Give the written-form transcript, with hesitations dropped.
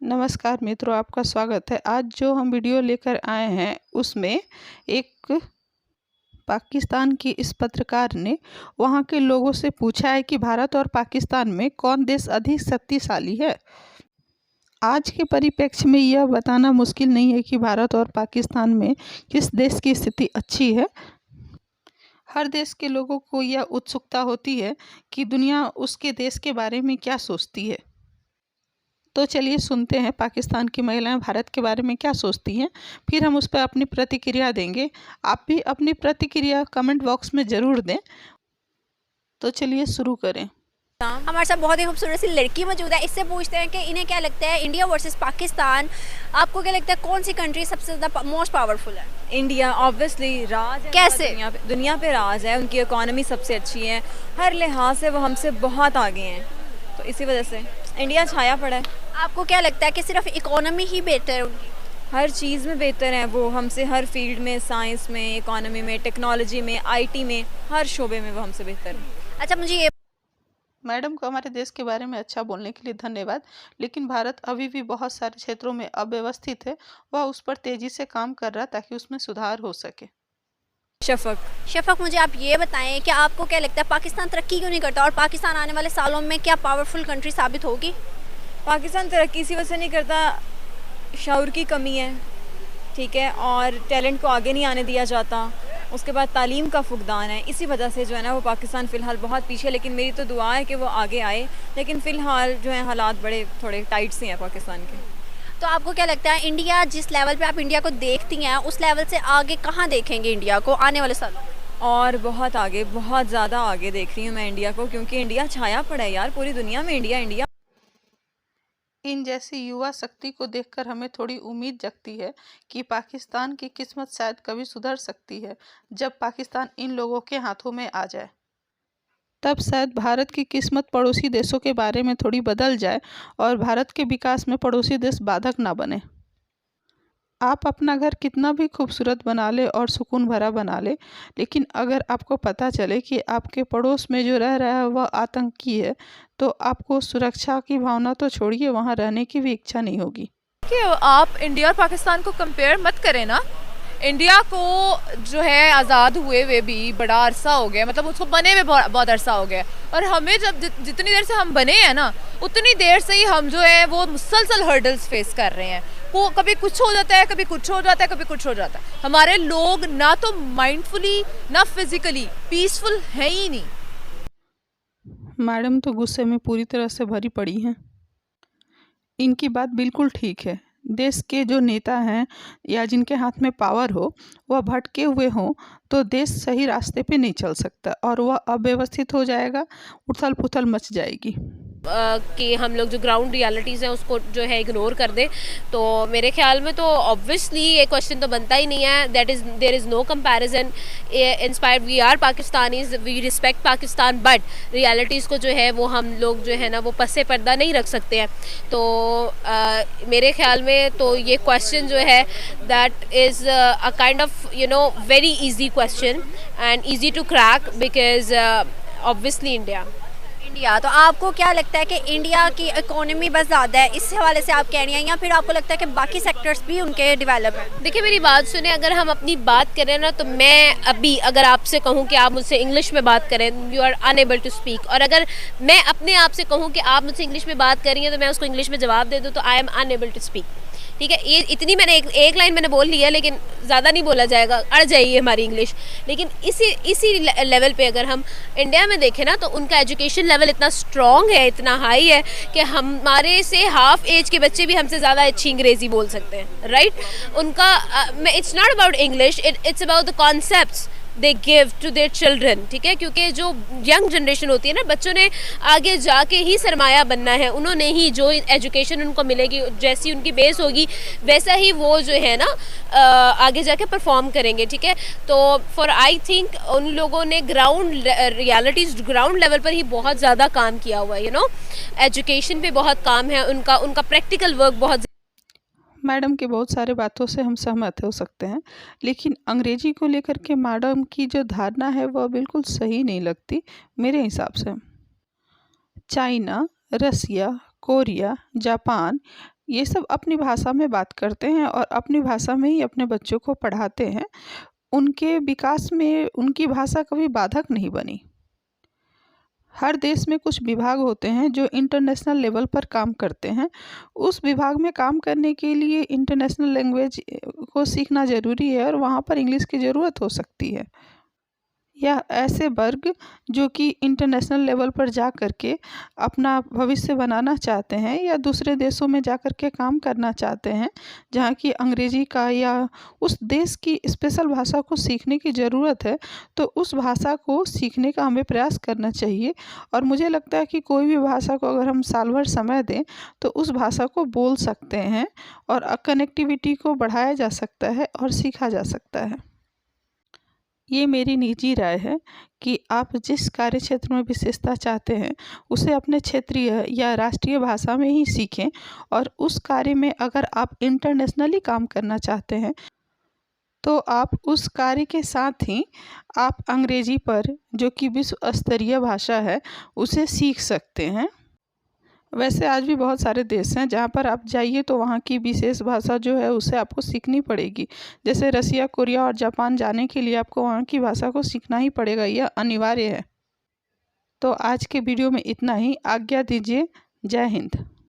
नमस्कार मित्रों, आपका स्वागत है। आज जो हम वीडियो लेकर आए हैं उसमें एक पाकिस्तान की इस पत्रकार ने वहाँ के लोगों से पूछा है कि भारत और पाकिस्तान में कौन देश अधिक शक्तिशाली है। आज के परिप्रेक्ष्य में यह बताना मुश्किल नहीं है कि भारत और पाकिस्तान में किस देश की स्थिति अच्छी है। हर देश के लोगों को यह उत्सुकता होती है कि दुनिया उसके देश के बारे में क्या सोचती है। तो चलिए सुनते हैं पाकिस्तान की महिलाएं भारत के बारे में क्या सोचती हैं, फिर हम उस पर अपनी प्रतिक्रिया देंगे। आप भी अपनी प्रतिक्रिया कमेंट बॉक्स में ज़रूर दें। तो चलिए शुरू करें। हमारे साथ बहुत ही खूबसूरत सी लड़की मौजूद है। इससे पूछते हैं कि इन्हें क्या लगता है इंडिया वर्सेस पाकिस्तान, आपको क्या लगता है कौन सी कंट्री सबसे ज़्यादा मोस्ट पावरफुल है? इंडिया ऑब्वियसली राज है। कैसे? दुनिया पे राज है। उनकी इकोनॉमी सबसे अच्छी है, हर लिहाज से वो हमसे बहुत आगे हैं, तो इसी वजह से इंडिया छाया पड़ा है। आपको क्या लगता है कि सिर्फ इकोनॉमी ही बेहतर है उनकी? हर चीज़ में बेहतर है वो हमसे, हर फील्ड में, साइंस में, इकोनॉमी में, टेक्नोलॉजी में, आईटी में, हर शोबे में वो हमसे बेहतर है। अच्छा, मुझे ये मैडम को हमारे देश के बारे में अच्छा बोलने के लिए धन्यवाद, लेकिन भारत अभी भी बहुत सारे क्षेत्रों में अव्यवस्थित है। वह उस पर तेज़ी से काम कर रहा ताकि उसमें सुधार हो सके। शफक, मुझे आप ये बताएं कि आपको क्या लगता है पाकिस्तान तरक्की क्यों नहीं करता और पाकिस्तान आने वाले सालों में क्या पावरफुल कंट्री साबित होगी? पाकिस्तान तरक्की इसी वजह से नहीं करता, शऊर की कमी है, ठीक है, और टैलेंट को आगे नहीं आने दिया जाता। उसके बाद तालीम का फुकदान है, इसी वजह से जो है ना वो पाकिस्तान फ़िलहाल बहुत पीछे। लेकिन मेरी तो दुआ है कि वो आगे आए, लेकिन फ़िलहाल जो है हालात बड़े थोड़े टाइट से हैं पाकिस्तान के। तो आपको क्या लगता है इंडिया जिस लेवल पे आप इंडिया को देखती हैं उस लेवल से आगे कहाँ देखेंगे इंडिया को आने वाले सालों में? और बहुत आगे, बहुत ज़्यादा आगे देख रही हूँ मैं इंडिया को, क्योंकि इंडिया छाया पड़ा है यार पूरी दुनिया में। इंडिया इन जैसी युवा शक्ति को देखकर हमें थोड़ी उम्मीद जगती है कि पाकिस्तान की किस्मत शायद कभी सुधर सकती है। जब पाकिस्तान इन लोगों के हाथों में आ जाए, तब शायद भारत की किस्मत पड़ोसी देशों के बारे में थोड़ी बदल जाए और भारत के विकास में पड़ोसी देश बाधक ना बने। आप अपना घर कितना भी खूबसूरत बना ले और सुकून भरा बना ले, लेकिन अगर आपको पता चले कि आपके पड़ोस में जो रह रहा है वह आतंकी है, तो आपको सुरक्षा की भावना तो छोड़िए, वहाँ रहने की भी इच्छा नहीं होगी। कि आप इंडिया और पाकिस्तान को कंपेयर मत करें ना। इंडिया को जो है आज़ाद हुए हुए भी बड़ा अरसा हो गया, मतलब उसको बने हुए बहुत अरसा हो गया, और हमें जब जितनी देर से हम बने हैं ना उतनी देर से ही हम जो है वो मुसलसल हर्डल्स फेस कर रहे हैं। वो कभी कुछ हो जाता है, कभी कुछ हो जाता है, कभी कुछ हो जाता है। हमारे लोग ना तो माइंडफुली ना फिजिकली पीसफुल है ही नहीं। मैडम तो गुस्से में पूरी तरह से भरी पड़ी हैं। इनकी बात बिल्कुल ठीक है। देश के जो नेता हैं या जिनके हाथ में पावर हो, वह भटके हुए हों तो देश सही रास्ते पे नहीं चल सकता और वह अव्यवस्थित हो जाएगा, उथल पुथल मच जाएगी। कि हम लोग जो ग्राउंड रियलिटीज़ हैं उसको जो है इग्नोर कर दें, तो मेरे ख्याल में तो ऑब्वियसली ये क्वेश्चन तो बनता ही नहीं है। There is no comparison. Inspired we are Pakistanis, we respect Pakistan, but realities को जो है वो हम लोग जो है ना वो पस्से पर्दा नहीं रख सकते हैं। तो मेरे ख्याल में तो ये क्वेश्चन जो है that is a kind of very easy question and easy to crack, because obviously India. तो आपको क्या लगता है कि इंडिया की इकोनॉमी बस ज़्यादा है, इस हवाले से आप कह रही हैं, या फिर आपको लगता है कि बाकी सेक्टर्स भी उनके डेवलप हैं? देखिए मेरी बात सुने, अगर हम अपनी बात करें ना, तो मैं अभी अगर आपसे कहूँ कि आप मुझसे इंग्लिश में बात करें, you are unable to speak, और अगर मैं अपने आप से कहूँ कि आप मुझसे इंग्लिश में बात कर रही हैं तो मैं उसको इंग्लिश में जवाब दे दूँ, तो I am unable to speak. ठीक है, ये इतनी मैंने एक लाइन मैंने बोल ली है, लेकिन ज़्यादा नहीं बोला जाएगा, अड़ जाएगी हमारी इंग्लिश। लेकिन इसी लेवल पे अगर हम इंडिया में देखें ना, तो उनका एजुकेशन लेवल इतना स्ट्रॉन्ग है, इतना हाई है कि हमारे से हाफ एज के बच्चे भी हमसे ज़्यादा अच्छी अंग्रेज़ी बोल सकते हैं, राइट। उनका it's not about English, it's about the concepts they give to their children. ठीक है, क्योंकि जो यंग जनरेशन होती है ना, बच्चों ने आगे जाके ही सरमाया बनना है। उन्होंने ही जो एजुकेशन उनको मिलेगी, जैसी उनकी बेस होगी वैसा ही वो जो है ना आगे जाके परफॉर्म करेंगे। ठीक है, तो फॉर आई थिंक उन लोगों ने ग्राउंड रियलिटीज़ ग्राउंड लेवल पर ही बहुत ज़्यादा काम किया हुआ है। एजुकेशन पे बहुत काम है उनका प्रैक्टिकल वर्क बहुत। मैडम के बहुत सारे बातों से हम सहमत हो सकते हैं, लेकिन अंग्रेजी को लेकर के मैडम की जो धारणा है वह बिल्कुल सही नहीं लगती मेरे हिसाब से। चाइना, रसिया, कोरिया, जापान, ये सब अपनी भाषा में बात करते हैं और अपनी भाषा में ही अपने बच्चों को पढ़ाते हैं। उनके विकास में उनकी भाषा कभी बाधक नहीं बनी। हर देश में कुछ विभाग होते हैं जो इंटरनेशनल लेवल पर काम करते हैं। उस विभाग में काम करने के लिए इंटरनेशनल लैंग्वेज को सीखना ज़रूरी है और वहाँ पर इंग्लिश की ज़रूरत हो सकती है। या ऐसे वर्ग जो कि इंटरनेशनल लेवल पर जा कर के अपना भविष्य बनाना चाहते हैं या दूसरे देशों में जा कर के काम करना चाहते हैं जहाँ की अंग्रेजी का या उस देश की स्पेशल भाषा को सीखने की ज़रूरत है, तो उस भाषा को सीखने का हमें प्रयास करना चाहिए। और मुझे लगता है कि कोई भी भाषा को अगर हम साल भर समय दें तो उस भाषा को बोल सकते हैं और कनेक्टिविटी को बढ़ाया जा सकता है और सीखा जा सकता है। ये मेरी निजी राय है कि आप जिस कार्य क्षेत्र में विशेषता चाहते हैं उसे अपने क्षेत्रीय या राष्ट्रीय भाषा में ही सीखें। और उस कार्य में अगर आप इंटरनेशनली काम करना चाहते हैं तो आप उस कार्य के साथ ही आप अंग्रेजी पर, जो कि विश्व स्तरीय भाषा है, उसे सीख सकते हैं। वैसे आज भी बहुत सारे देश हैं जहाँ पर आप जाइए तो वहाँ की विशेष भाषा जो है उसे आपको सीखनी पड़ेगी। जैसे रसिया, कोरिया और जापान जाने के लिए आपको वहाँ की भाषा को सीखना ही पड़ेगा, यह अनिवार्य है। तो आज के वीडियो में इतना ही। आज्ञा दीजिए। जय हिंद।